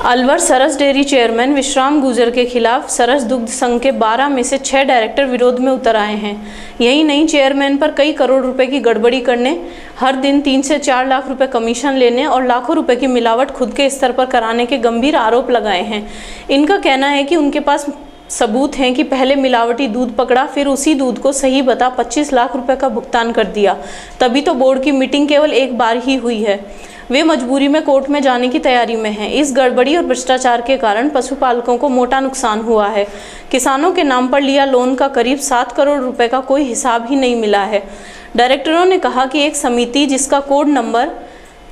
अलवर सरस dairy chairman विश्राम गुर्जर के खिलाफ सरस दुग्ध संघ के 12 में से 6 डायरेक्टर विरोध में उतर आए हैं। यही नहीं, चेयरमैन पर कई करोड़ रुपए की गड़बड़ी करने, हर दिन 3 से 4 लाख रुपए कमीशन लेने और लाखों रुपए की मिलावट खुद के स्तर पर कराने के गंभीर आरोप लगाए हैं। इनका कहना है कि उनके पास सबूत हैं कि पहले मिलावटी दूध पकड़ा, फिर उसी दूध को सही बता 25 लाख रुपए का भुगतान कर दिया। तभी तो बोर्ड की मीटिंग केवल एक बार ही हुई है। वे मजबूरी में कोर्ट में जाने की तैयारी में हैं। इस गड़बड़ी और भ्रष्टाचार के कारण पशुपालकों को मोटा नुकसान हुआ है। किसानों के नाम पर लिया लोन का करीब 7 करोड़ रुपए का कोई हिसाब ही नहीं मिला है। डायरेक्टरों ने कहा कि एक समिति जिसका कोड नंबर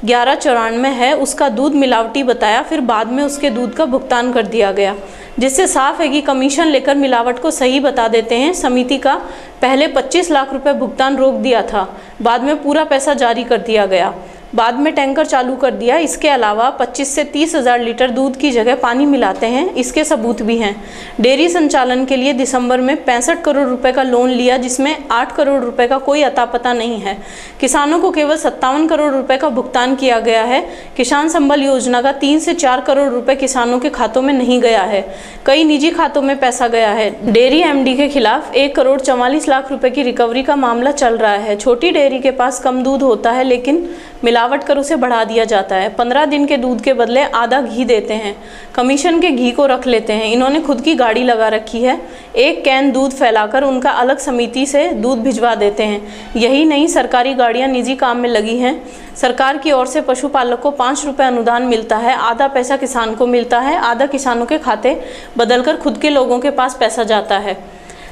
1194 है, उसका दूध मिलावटी बताया, फिर बाद में उसके दूध का भुगतान कर दिया गया, जिससे साफ है कि कमीशन लेकर मिलावट को सही बता देते हैं। समिति का पहले 25 लाख रुपए भुगतान रोक दिया था, बाद में पूरा पैसा जारी कर दिया गया, बाद में टैंकर चालू कर दिया। इसके अलावा 25 से 30 हज़ार लीटर दूध की जगह पानी मिलाते हैं, इसके सबूत भी हैं। डेयरी संचालन के लिए दिसंबर में 65 करोड़ रुपए का लोन लिया, जिसमें 8 करोड़ रुपए का कोई अता पता नहीं है। किसानों को केवल 57 करोड़ रुपए का भुगतान किया गया है। किसान संबल योजना का 3 से 4 करोड़ रुपए किसानों के खातों में नहीं गया है, कई निजी खातों में पैसा गया है। डेयरी एमडी के खिलाफ 1 करोड़ 44 लाख रुपए की रिकवरी का मामला चल रहा है। छोटी डेयरी के पास कम दूध होता है, लेकिन मिलावट कर उसे बढ़ा दिया जाता है। 15 दिन के दूध के बदले आधा घी देते हैं, कमीशन के घी को रख लेते हैं। इन्होंने खुद की गाड़ी लगा रखी है, एक कैन दूध फैलाकर उनका अलग समिति से दूध भिजवा देते हैं। यही नहीं, सरकारी गाड़ियां निजी काम में लगी हैं। सरकार की ओर से पशुपालक को 5 रुपये अनुदान मिलता है, आधा पैसा किसान को मिलता है, आधा किसानों के खाते बदलकर खुद के लोगों के पास पैसा जाता है।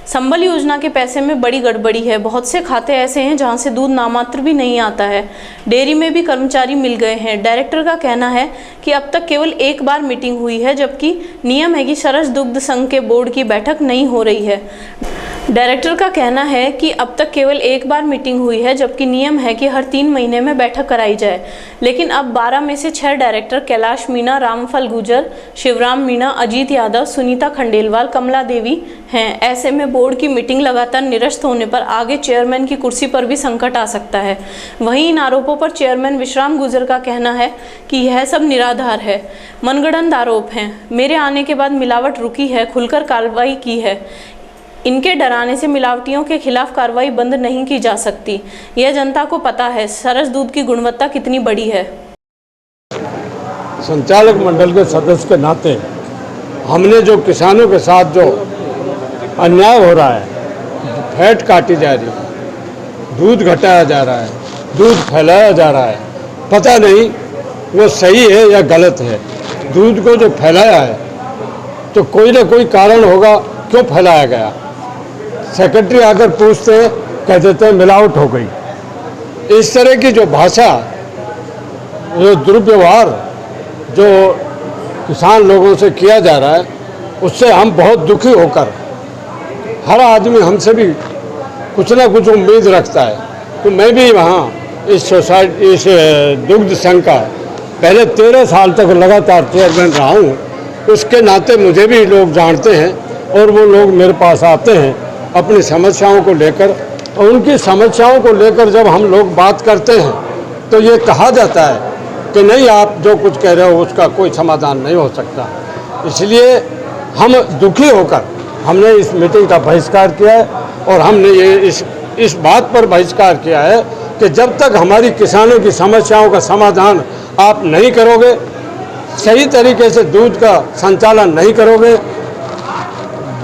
संबल योजना के पैसे में बड़ी गड़बड़ी है। बहुत से खाते ऐसे हैं जहां से दूध नामात्र भी नहीं आता है। डेयरी में भी कर्मचारी मिल गए हैं। डायरेक्टर का कहना है कि अब तक केवल एक बार मीटिंग हुई है, जबकि नियम है कि सरस दुग्ध संघ के बोर्ड की बैठक नहीं हो रही है। डायरेक्टर का कहना है कि अब तक केवल एक बार मीटिंग हुई है, जबकि नियम है कि हर 3 महीने में बैठक कराई जाए। लेकिन अब 12 में से 6 डायरेक्टर कैलाश मीणा, रामफल गुर्जर, शिवराम मीणा, अजीत यादव, सुनीता खंडेलवाल, कमला देवी हैं। ऐसे में बोर्ड की मीटिंग लगातार निरस्त होने पर आगे चेयरमैन की कुर्सी पर भी संकट आ सकता है। वहीं इन आरोपों पर चेयरमैन विश्राम गुर्जर का कहना है कि यह सब निराधार है, मनगढ़ंत आरोप हैं। मेरे आने के बाद मिलावट रुकी है, खुलकर कार्रवाई की है। इनके डराने से मिलावटियों के खिलाफ कार्रवाई बंद नहीं की जा सकती। यह जनता को पता है सरस दूध की गुणवत्ता कितनी बड़ी है। संचालक मंडल के सदस्य के नाते हमने जो किसानों के साथ जो अन्याय हो रहा है, फैट काटी जा रही है, दूध घटाया जा रहा है, दूध फैलाया जा रहा है, पता नहीं वो सही है या गलत है। दूध को जो फैलाया है तो कोई ना कोई कारण होगा क्यों फैलाया गया। सेक्रेटरी आकर पूछते हैं, कह देते हैं मिलावट हो गई। इस तरह की जो भाषा, जो दुर्व्यवहार जो किसान लोगों से किया जा रहा है, उससे हम बहुत दुखी होकर, हर आदमी हमसे भी कुछ ना कुछ उम्मीद रखता है। तो मैं भी वहाँ इस सोसाइटी, इस दुग्ध संघ का पहले 13 साल तक लगातार चेयरमैन रहा हूँ। उसके नाते मुझे भी लोग जानते हैं और वो लोग मेरे पास आते हैं अपनी समस्याओं को लेकर, और उनकी समस्याओं को लेकर जब हम लोग बात करते हैं तो ये कहा जाता है कि नहीं, आप जो कुछ कह रहे हो उसका कोई समाधान नहीं हो सकता। इसलिए हम दुखी होकर हमने इस मीटिंग का बहिष्कार किया है, और हमने ये इस बात पर बहिष्कार किया है कि जब तक हमारी किसानों की समस्याओं का समाधान आप नहीं करोगे, सही तरीके से दूध का संचालन नहीं करोगे,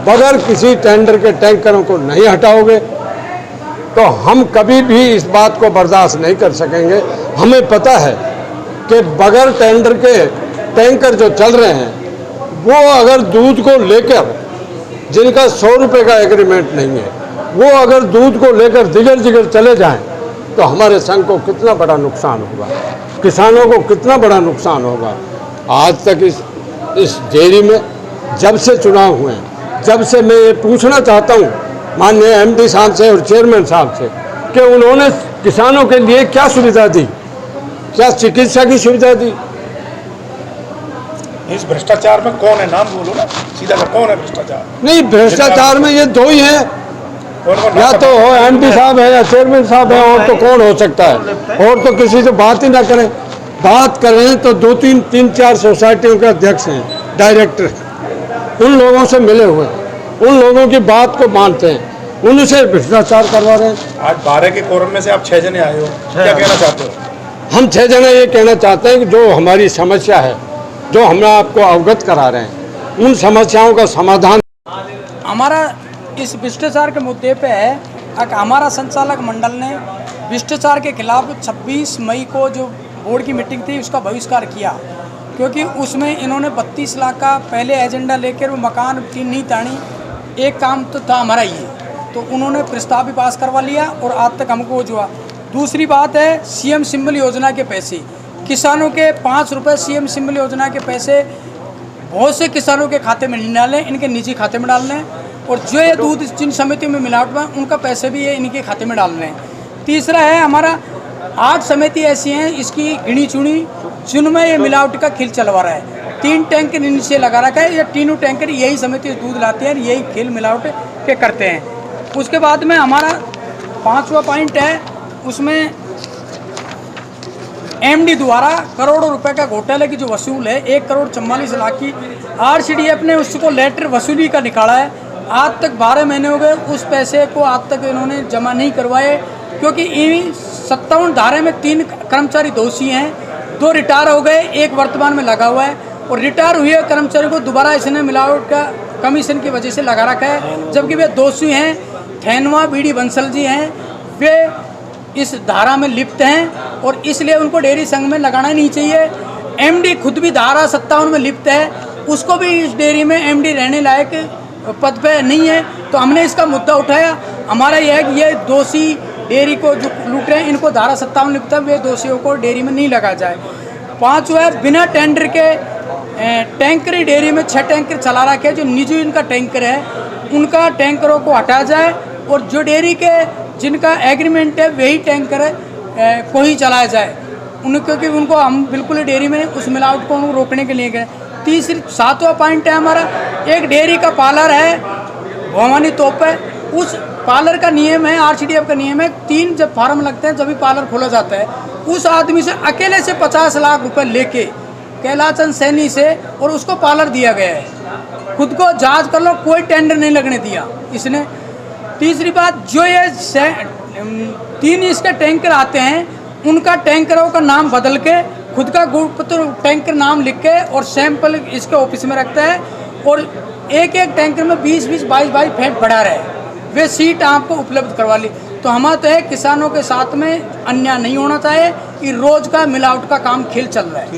बगैर किसी टेंडर के टैंकरों को नहीं हटाओगे, तो हम कभी भी इस बात को बर्दाश्त नहीं कर सकेंगे। हमें पता है कि बगैर टेंडर के टैंकर जो चल रहे हैं, वो अगर दूध को लेकर, जिनका 100 रुपये का एग्रीमेंट नहीं है, वो अगर दूध को लेकर दिगर दिगर चले जाएं, तो हमारे संघ को कितना बड़ा नुकसान होगा, किसानों को कितना बड़ा नुकसान होगा। आज तक इस डेयरी में जब से चुनाव हुए हैं, जब से मैं ये पूछना चाहता हूँ माननीय एमडी साहब से और चेयरमैन साहब से कि उन्होंने किसानों के लिए क्या सुविधा दी, क्या चिकित्सा की सुविधा दी। इस भ्रष्टाचार में कौन है, नाम बोलो ना सीधा, कौन है भ्रष्टाचार? नहीं, भ्रष्टाचार में ये 2 ही हैं, या तो एमडी साहब है या चेयरमैन साहब है, और तो कौन हो सकता है। और तो किसी से बात ही ना करें। बात करें तो तीन चार सोसाइटियों के अध्यक्ष हैं, डायरेक्टर हैं, उन लोगों से मिले हुए हैं, उन लोगों की बात को मानते हैं, उनसे भ्रष्टाचार करवा रहे हैं। आज 12 के कोरम में से आप 6 जने आए हो, क्या कहना चाहते हो? हम 6 जने ये कहना चाहते हैं कि जो हमारी समस्या है, जो हम आपको अवगत करा रहे हैं, उन समस्याओं का समाधान। हमारा इस भ्रष्टाचार के मुद्दे पे है कि हमारा संचालक मंडल ने भ्रष्टाचार के खिलाफ 26 मई को जो बोर्ड की मीटिंग थी उसका बहिष्कार किया, क्योंकि उसमें इन्होंने 32 लाख का पहले एजेंडा लेकर वो मकान की नींव तानी। एक काम तो था हमारा ये, तो उन्होंने प्रस्ताव भी पास करवा लिया और आज तक हमको जो। दूसरी बात है सीएम सिंबल योजना के पैसे, किसानों के 5 रुपये सीएम सिंबल योजना के पैसे बहुत से किसानों के खाते में नहीं डालने, इनके निजी खाते में डालने, और जो ये दूध जिन समितियों में मिलावट में उनका पैसे भी ये इनके खाते में डालने। तीसरा है हमारा 8 समिति ऐसी हैं इसकी गिनी चुनी जिनमें ये मिलावट का खेल चलवा रहा है। 3 टैंकर नीचे लगा रखा है, ये तीनों टैंकर यही समिति दूध लाते हैं, यही खेल मिलावट के करते हैं। उसके बाद में हमारा 5वां पॉइंट है, उसमें एमडी द्वारा करोड़ों रुपए का घोटाले की जो वसूल है 1,44,00,000 की, आरसीडीएफ ने उसको लेटर वसूली का निकाला है। आज तक 12 महीने हो गए, उस पैसे को आज तक इन्होंने जमा नहीं करवाए, क्योंकि इन 57 धारे में 3 कर्मचारी दोषी हैं, 2 रिटायर हो गए, 1 वर्तमान में लगा हुआ है, और रिटायर हुए कर्मचारी को दोबारा इसने मिलावट का कमीशन की वजह से लगा रखा है, जबकि वे दोषी हैं। थैनवा बीडी बंसल जी हैं, वे इस धारा में लिप्त हैं और इसलिए उनको डेयरी संघ में लगाना नहीं चाहिए। एमडी खुद भी धारा 57 में लिप्त है, उसको भी इस डेयरी में एमडी रहने लायक पद पे नहीं है, तो हमने इसका मुद्दा उठाया। हमारा यह है कि ये दोषी डेयरी को जो लूट रहे हैं इनको धारा 57 लिप्त है, वे दोषियों को डेयरी में नहीं लगा जाए। 5 है बिना टेंडर के टैंकरी डेयरी में 6 टैंकर चला रखे, जो निजी इनका टैंकर है उनका टैंकरों को हटाया जाए, और जो डेयरी के जिनका एग्रीमेंट है वही टैंकर को ही चलाया जाए क्योंकि उनको हम बिल्कुल डेयरी में उस मिलावट को रोकने के लिए गए। 7वां पॉइंट है हमारा, एक डेयरी का पार्लर है भवानी तोप है, उस पार्लर का नियम है, आरसीडीएफ का नियम है, 3 जब फार्म लगते हैं जब भी पार्लर खोला जाता है, उस आदमी से अकेले से 50 लाख रुपए लेके कैलाचंद सैनी से और उसको पार्लर दिया गया है। खुद को जांच कर लो, कोई टेंडर नहीं लगने दिया इसने। तीसरी बात, जो ये 3 इसके टैंकर आते हैं उनका टैंकरों का नाम बदल के खुद का गुणपत्र टैंकर नाम लिख के और सैंपल इसके ऑफिस में रखता है, और एक टैंकर में 20-22 फैट बढ़ा रहे, वे सीट आपको उपलब्ध करवा ली। तो हमारा तो है किसानों के साथ में अन्याय नहीं होना चाहिए, कि रोज का मिलावट का काम खेल चल रहा है।